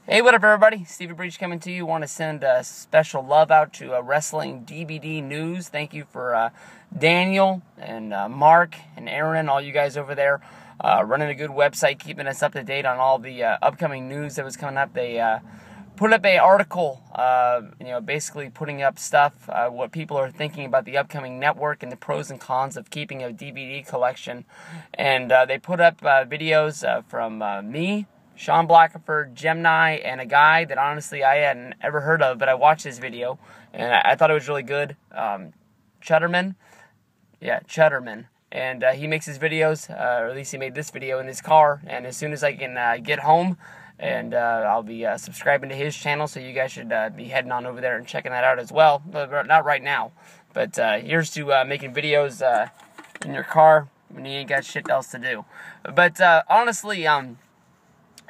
Hey, what up, everybody? Stevie Breech coming to you. Want to send a special love out to Wrestling DVD News. Thank you for Daniel and Mark and Aaron, all you guys over there, running a good website, keeping us up to date on all the upcoming news that was coming up. They put up an article, basically putting up stuff, what people are thinking about the upcoming network and the pros and cons of keeping a DVD collection. And they put up videos from me, Sean Blackford, Gemini, and a guy that honestly I hadn't ever heard of, but I watched his video, and I thought it was really good. Chudderman. And he makes his videos, or at least he made this video in his car, and as soon as I can get home, and I'll be subscribing to his channel, so you guys should be heading on over there and checking that out as well. But not right now, but here's to making videos in your car when you ain't got shit else to do. But honestly,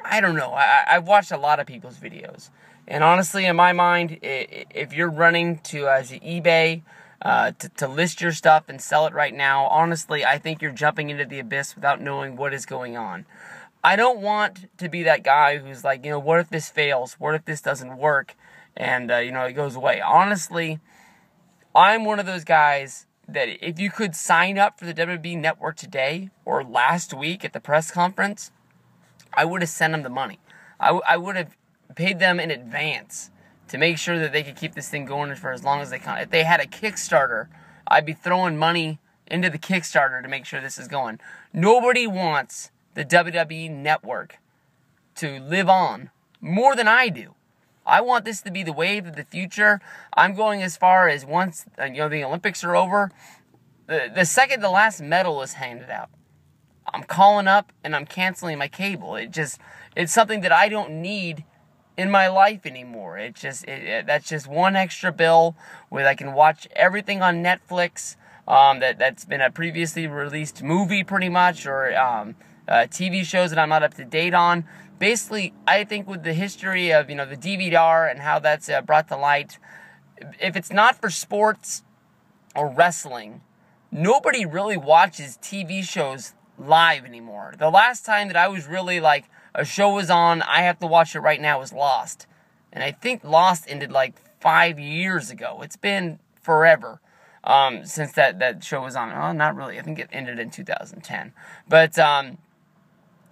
I don't know. I've watched a lot of people's videos. And honestly, in my mind, if you're running to eBay to list your stuff and sell it right now, honestly, I think you're jumping into the abyss without knowing what is going on. I don't want to be that guy who's like, what if this fails? What if this doesn't work? And, it goes away. Honestly, I'm one of those guys that if you could sign up for the WWE Network today or last week at the press conference, I would have sent them the money. I would have paid them in advance to make sure that they could keep this thing going for as long as they can. If they had a Kickstarter, I'd be throwing money into the Kickstarter to make sure this is going. Nobody wants the WWE Network to live on more than I do. I want this to be the wave of the future. I'm going as far as once the Olympics are over, the second the last medal is handed out, I'm calling up and I'm canceling my cable. It's something that I don't need in my life anymore. That's just one extra bill where I can watch everything on Netflix that's been a previously released movie pretty much, or TV shows that I'm not up to date on. Basically, I think with the history of the DVR and how that's brought to light, if it's not for sports or wrestling, nobody really watches TV shows live anymore. The last time that I was really like a show was on, I have to watch it right now, was Lost. And I think Lost ended like 5 years ago. It's been forever since that show was on. Oh, not really. I think it ended in 2010. But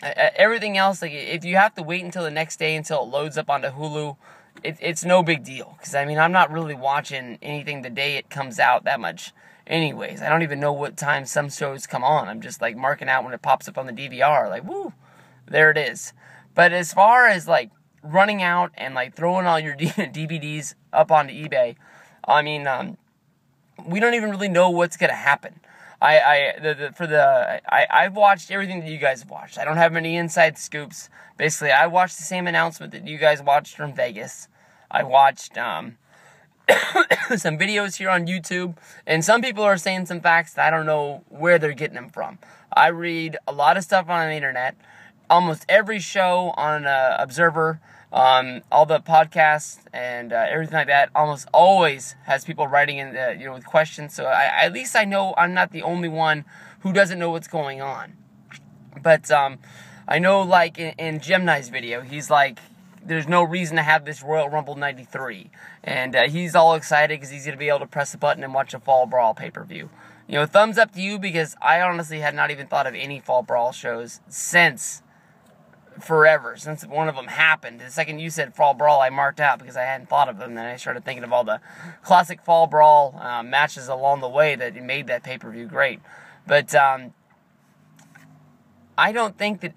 everything else, like if you have to wait until the next day until it loads up onto Hulu, it's no big deal. Because I'm not really watching anything the day it comes out that much. Anyways, I don't even know what time some shows come on. I'm just like marking out when it pops up on the DVR, like, woo, there it is. But as far as like running out and like throwing all your DVDs up onto eBay, we don't even really know what's gonna happen. I've watched everything that you guys have watched. I don't have any inside scoops. Basically, I watched the same announcement that you guys watched from Vegas. I watched some videos here on YouTube, and some people are saying some facts that I don't know where they're getting them from. I read a lot of stuff on the internet, almost every show on Observer, all the podcasts and everything like that, almost always has people writing in with questions, so at least I know I'm not the only one who doesn't know what's going on. But I know, like in Gemini's video, he's like, there's no reason to have this Royal Rumble 93. And he's all excited because he's going to be able to press a button and watch a Fall Brawl pay-per-view. Thumbs up to you, because I honestly had not even thought of any Fall Brawl shows since forever, since one of them happened. The second you said Fall Brawl, I marked out because I hadn't thought of them. Then I started thinking of all the classic Fall Brawl matches along the way that made that pay-per-view great. But I don't think that...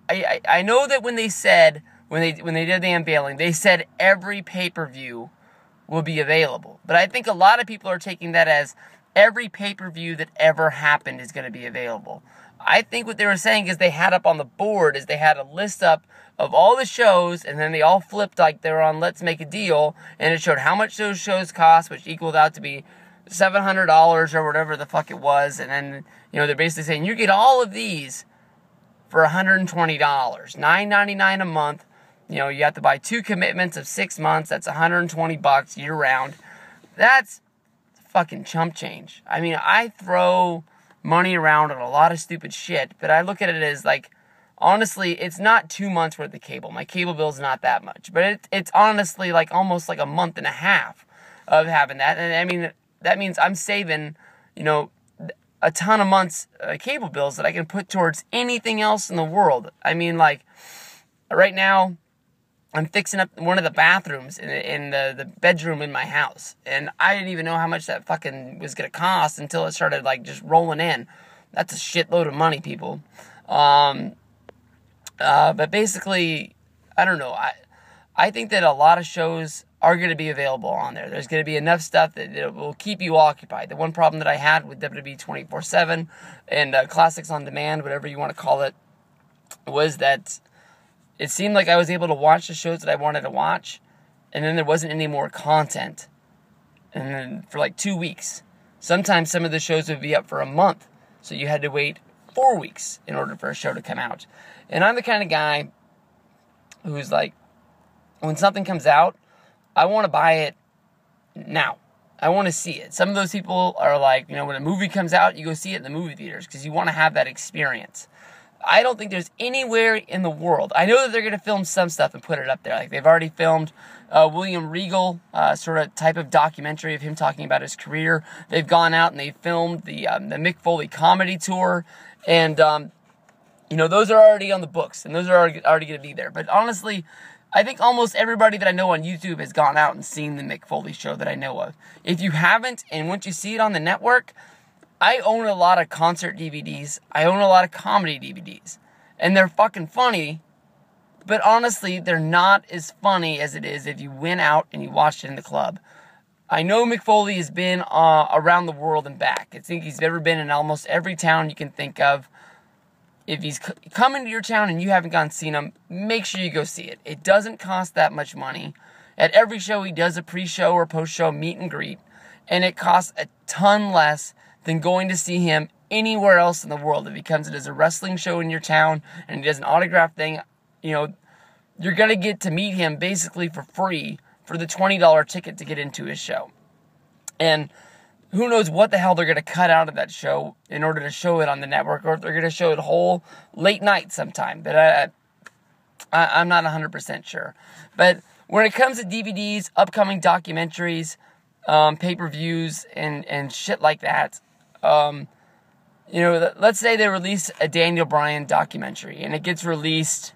I know that when they said... When they did the unveiling, they said every pay-per-view will be available. But I think a lot of people are taking that as every pay-per-view that ever happened is going to be available. I think what they were saying is they had up on the board is they had a list up of all the shows, and then they all flipped like they were on Let's Make a Deal, and it showed how much those shows cost, which equaled out to be $700 or whatever the fuck it was. And then, they're basically saying you get all of these for $120, $9.99 a month. You have to buy 2 commitments of 6 months. That's $120 year round. That's fucking chump change. I throw money around on a lot of stupid shit, but I look at it as like, honestly, it's not 2 months worth of cable. My cable bill's not that much, but it's honestly like almost like a month and a half of having that. And I mean, that means I'm saving, a ton of months cable bills that I can put towards anything else in the world. I mean, like, right now, I'm fixing up one of the bathrooms in the bedroom in my house. And I didn't even know how much that fucking was going to cost until it started, like, just rolling in. That's a shitload of money, people. But basically, I don't know. I think that a lot of shows are going to be available on there. There's going to be enough stuff that will keep you occupied. The one problem that I had with WWE 24/7 and Classics on Demand, whatever you want to call it, was that it seemed like I was able to watch the shows that I wanted to watch, and then there wasn't any more content. And then for like 2 weeks. Sometimes some of the shows would be up for a month, so you had to wait 4 weeks in order for a show to come out. And I'm the kind of guy who's like, when something comes out, I want to buy it now. I want to see it. Some of those people are like, when a movie comes out, you go see it in the movie theaters because you want to have that experience. I don't think there's anywhere in the world. I know that they're going to film some stuff and put it up there. Like, they've already filmed William Regal, sort of type of documentary of him talking about his career. They've gone out and they've filmed the Mick Foley comedy tour. And, those are already on the books. And those are already going to be there. But honestly, I think almost everybody that I know on YouTube has gone out and seen the Mick Foley show that I know of. If you haven't, and once you see it on the network, I own a lot of concert DVDs. I own a lot of comedy DVDs. And they're fucking funny, but honestly, they're not as funny as it is if you went out and you watched it in the club. I know Mick Foley has been around the world and back. I think he's ever been in almost every town you can think of. If he's coming to your town and you haven't gone and seen him, make sure you go see it. It doesn't cost that much money. At every show, he does a pre-show or post-show meet and greet, and it costs a ton less than going to see him anywhere else in the world. If he comes and does a wrestling show in your town and he does an autograph thing, you're going to get to meet him basically for free for the $20 ticket to get into his show. And who knows what the hell they're going to cut out of that show in order to show it on the network, or if they're going to show it whole late night sometime. But I'm not 100% sure. But when it comes to DVDs, upcoming documentaries, pay-per-views, and shit like that, let's say they release a Daniel Bryan documentary, and it gets released,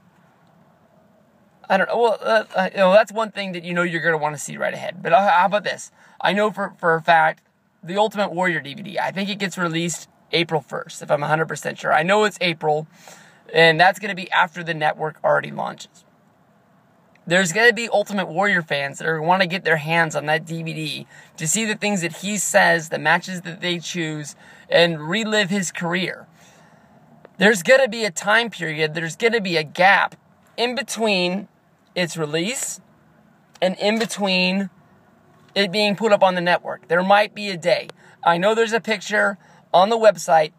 I don't know, well, that's one thing that you're going to want to see right ahead. But how about this? I know for a fact, the Ultimate Warrior DVD, I think it gets released April 1st, if I'm 100% sure. I know it's April, and that's going to be after the network already launches. There's going to be Ultimate Warrior fans that are going to want to get their hands on that DVD to see the things that he says, the matches that they choose, and relive his career. There's going to be a time period, there's going to be a gap in between its release and in between it being put up on the network. There might be a day. I know there's a picture on the website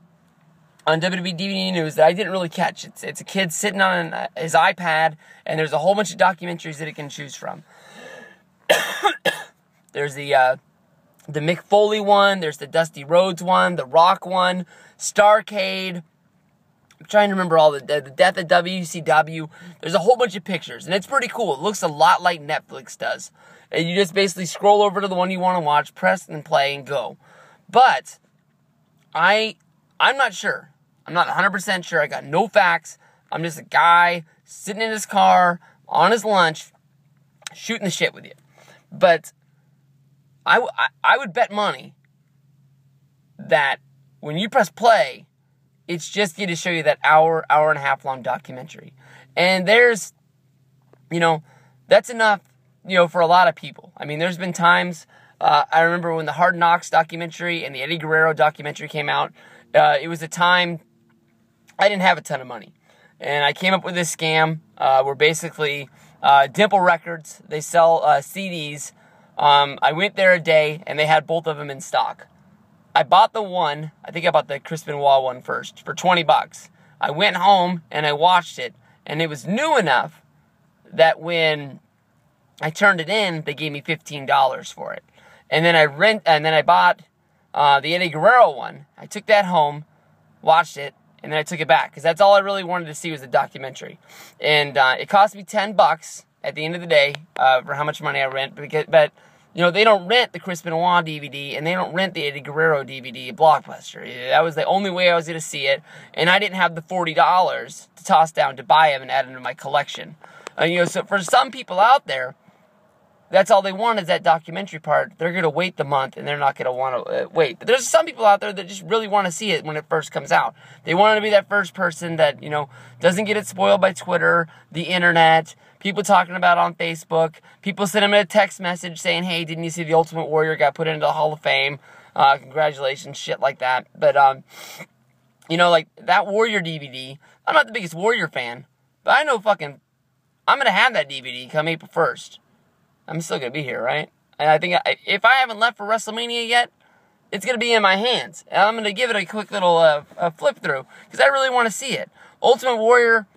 on WWE DVD News that I didn't really catch. It's a kid sitting on his iPad, and there's a whole bunch of documentaries that it can choose from. There's the Mick Foley one, there's the Dusty Rhodes one, the Rock one, Starrcade. I'm trying to remember all the Death of WCW. There's a whole bunch of pictures, and it's pretty cool. It looks a lot like Netflix does. And you just basically scroll over to the one you want to watch, press and play, and go. But I'm not sure. I'm not 100% sure. I got no facts. I'm just a guy sitting in his car on his lunch, shooting the shit with you. But I would bet money that when you press play, it's just going to show you that hour and a half long documentary. And there's, that's enough, for a lot of people. I mean, there's been times, I remember when the Hard Knocks documentary and the Eddie Guerrero documentary came out, it was a time I didn't have a ton of money. And I came up with this scam where basically Dimple Records, they sell CDs. I went there a day, and they had both of them in stock. I bought the one, I think I bought the Chris Benoit one first, for $20. I went home, and I watched it, and it was new enough that when I turned it in, they gave me $15 for it. And then I bought the Eddie Guerrero one. I took that home, watched it, And then I took it back, because that's all I really wanted to see was the documentary. And it cost me $10 at the end of the day for how much money I rent. But you know, they don't rent the Chris Benoit DVD, and they don't rent the Eddie Guerrero DVD at Blockbuster. That was the only way I was going to see it, and I didn't have the $40 to toss down to buy them and add them to my collection. You know, so for some people out there, that's all they want is that documentary part. They're going to wait the month, and they're not going to want to wait. But there's some people out there that just really want to see it when it first comes out. They want to be that first person that, you know, doesn't get it spoiled by Twitter, the internet, people talking about it on Facebook. People send them a text message saying, hey, didn't you see the Ultimate Warrior got put into the Hall of Fame? Congratulations, shit like that. But, you know, like that Warrior DVD, I'm not the biggest Warrior fan, but I know fucking, I'm going to have that DVD come April 1st. I'm still going to be here, right? And I think if I haven't left for WrestleMania yet, it's going to be in my hands. And I'm going to give it a quick little flip through, because I really want to see it. Ultimate Warrior,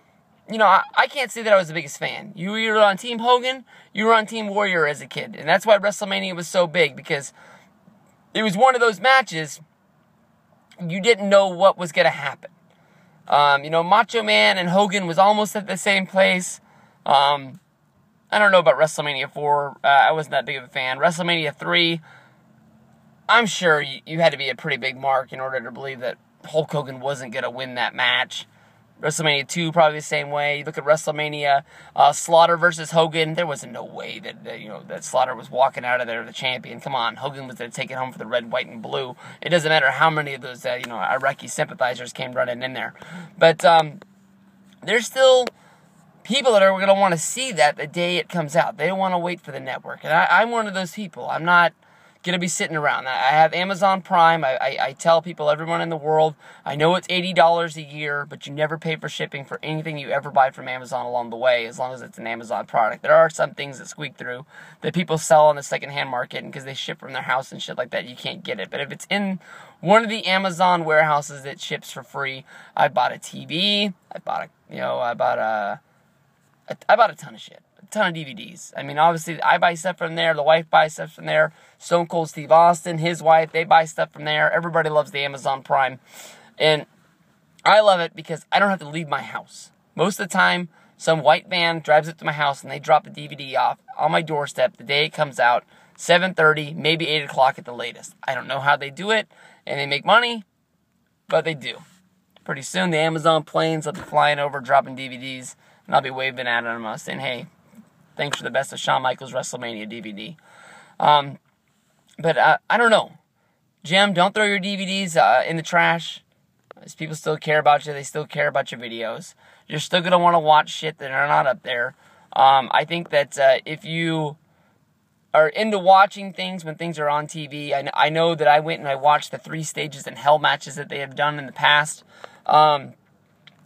you know, I can't say that I was the biggest fan. You were either on Team Hogan, you were on Team Warrior as a kid. And that's why WrestleMania was so big, because it was one of those matches you didn't know what was going to happen. You know, Macho Man and Hogan was almost at the same place. I don't know about WrestleMania 4. I wasn't that big of a fan. WrestleMania 3, I'm sure you had to be a pretty big mark in order to believe that Hulk Hogan wasn't going to win that match. WrestleMania 2, probably the same way. You look at WrestleMania, Slaughter versus Hogan. There wasn't no way that you know, that Slaughter was walking out of there the champion. Come on, Hogan was going to take it home for the red, white, and blue. It doesn't matter how many of those you know, Iraqi sympathizers came running in there. But there's still people that are going to want to see that the day it comes out. They don't want to wait for the network. And I'm one of those people. I'm not going to be sitting around. I have Amazon Prime. I tell people, everyone in the world, I know it's $80 a year, but you never pay for shipping for anything you ever buy from Amazon along the way, as long as it's an Amazon product. There are some things that squeak through that people sell on the secondhand market, and because they ship from their house and shit like that, you can't get it. But if it's in one of the Amazon warehouses that ships for free, I bought a TV, I bought a ton of shit. A ton of DVDs. I mean, obviously, I buy stuff from there. The wife buys stuff from there. Stone Cold Steve Austin, his wife, they buy stuff from there. Everybody loves the Amazon Prime. And I love it because I don't have to leave my house. Most of the time, some white van drives up to my house and they drop the DVD off on my doorstep the day it comes out, 7:30, maybe 8 o'clock at the latest. I don't know how they do it, and they make money, but they do. Pretty soon, the Amazon planes will be flying over, dropping DVDs, and I'll be waving at them, saying, hey, thanks for the best of Shawn Michaels WrestleMania DVD. But I don't know. Jim, don't throw your DVDs in the trash. As people still care about you. They still care about your videos. You're still going to want to watch shit that are not up there. I think that if you are into watching things when things are on TV, I know that I went and I watched the 3 Stages in Hell matches that they have done in the past.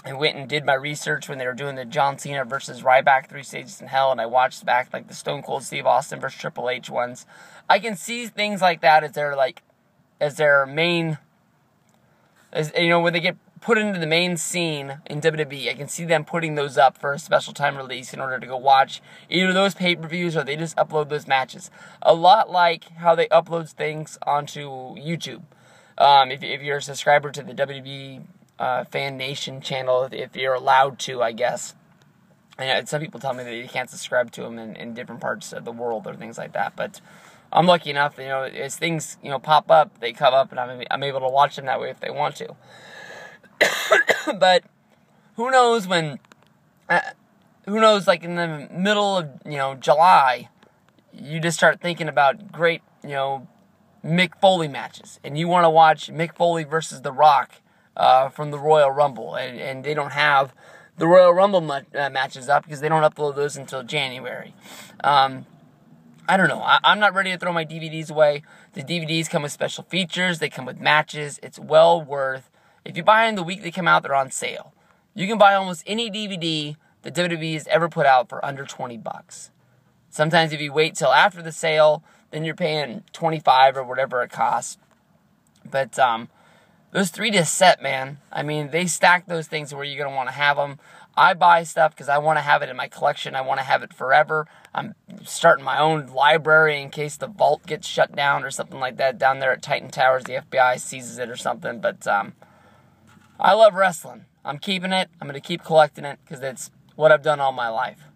I went and did my research when they were doing the John Cena versus Ryback 3 Stages in Hell, and I watched back like the Stone Cold Steve Austin versus Triple H ones. I can see things like that as their main, you know, when they get put into the main scene in WWE, I can see them putting those up for a special time release in order to go watch either those pay-per-views or they just upload those matches. A lot like how they upload things onto YouTube. If you're a subscriber to the WWE Fan Nation channel, if you're allowed to, I guess. And some people tell me that you can't subscribe to them in different parts of the world or things like that. But I'm lucky enough, you know, as things, you know, pop up, they come up, and I'm able to watch them that way if they want to. But who knows when? Who knows? Like in the middle of, you know, July, you just start thinking about great, you know, Mick Foley matches, and you want to watch Mick Foley versus The Rock from the Royal Rumble, and they don't have the Royal Rumble matches up because they don't upload those until January. I don't know. I'm not ready to throw my DVDs away. The DVDs come with special features. They come with matches. It's well worth. If you buy them the week they come out, they're on sale. You can buy almost any DVD that WWE has ever put out for under $20. Sometimes if you wait till after the sale, then you're paying $25 or whatever it costs. But those 3-disc set, man, I mean, they stack those things where you're going to want to have them. I buy stuff because I want to have it in my collection. I want to have it forever. I'm starting my own library in case the vault gets shut down or something like that down there at Titan Towers. The FBI seizes it or something. But I love wrestling. I'm keeping it. I'm going to keep collecting it because it's what I've done all my life.